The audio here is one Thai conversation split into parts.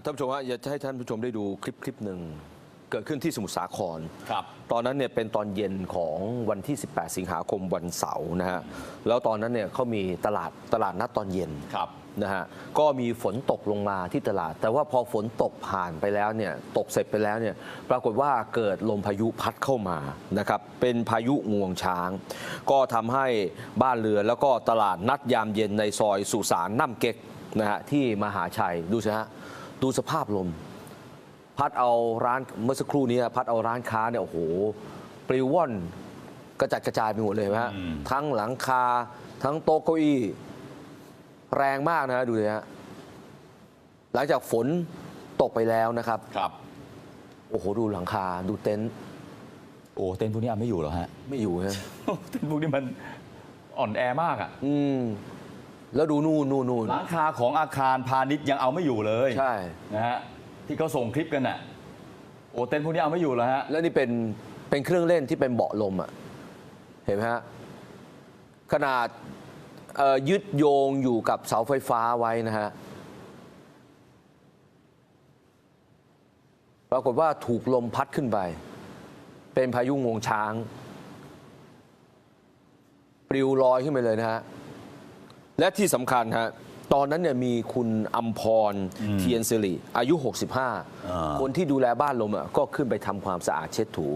ท่านผู้ชมฮะอยากจะให้ท่านผู้ชมได้ดูคลิปหนึ่งเกิดขึ้นที่สมุทรสาครครับตอนนั้นเนี่ยเป็นตอนเย็นของวันที่ 18 สิงหาคมวันเสาร์นะฮะแล้วตอนนั้นเนี่ยเขามีตลาดนัดตอนเย็นครับนะฮะก็มีฝนตกลงมาที่ตลาดแต่ว่าพอฝนตกผ่านไปแล้วเนี่ยตกเสร็จไปแล้วเนี่ยปรากฏว่าเกิดลมพายุพัดเข้ามานะครับเป็นพายุงวงช้างก็ทำให้บ้านเรือนแล้วก็ตลาดนัดยามเย็นในซอยสุสานน้ำเก๊กนะฮะที่มหาชัยดูสิฮะดูสภาพลมพัดเอาร้านเมื่อสักครู่นี้พัดเอาร้านค้าเนี่ยโอ้โหปลิวว่อนกระจัดกระจายไปหมดเลยฮะทั้งหลังคาทั้งโต๊ะเก้าอี้แรงมากนะดูเลยฮะหลังจากฝนตกไปแล้วนะครับครับโอ้โหดูหลังคาดูเต็นท์โอ้เต็นท์พวกนี้เอาไม่อยู่หรอฮะไม่อยู่ฮะ เต็นท์พวกนี้มันอ่อนแอมากอ่ะแล้วดูนู่นหลังคาของอาคารพาณิชย์ยังเอาไม่อยู่เลยใช่นะฮะที่เขาส่งคลิปกันน่ะโอ้เต็นท์พวกนี้เอาไม่อยู่แล้วฮะแล้วนี่เป็นเครื่องเล่นที่เป็นเบาะลมอ่ะเห็นไหมฮะขนาดยึดโยงอยู่กับเสาไฟฟ้าไว้นะฮะปรากฏว่าถูกลมพัดขึ้นไปเป็นพายุงวงช้างปลิวลอยขึ้นไปเลยนะฮะและที่สำคัญฮะตอนนั้นเนี่ยมีคุณอัมพรเทียนสิริอายุ 65คนที่ดูแลบ้านลมก็ขึ้นไปทำความสะอาดเช็ดถู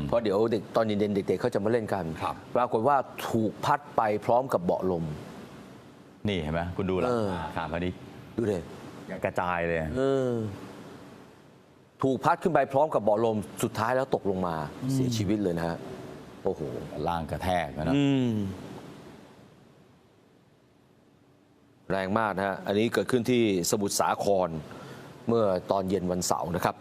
เพราะเดี๋ยวเด็กตอนเย็นๆเด็กๆเขาจะมาเล่นกันปรากฏว่าถูกพัดไปพร้อมกับเบาะลมนี่เห็นไหมคุณดูแล้วอาคารพาณิชย์ดูเลยกระจายเลยถูกพัดขึ้นไปพร้อมกับเบาะลมสุดท้ายแล้วตกลงมาเสียชีวิตเลยนะฮะโอ้โหล่างกระแทกนะแรงมากนะฮะอันนี้เกิดขึ้นที่สมุทรสาครเมื่อตอนเย็นวันเสาร์นะครับ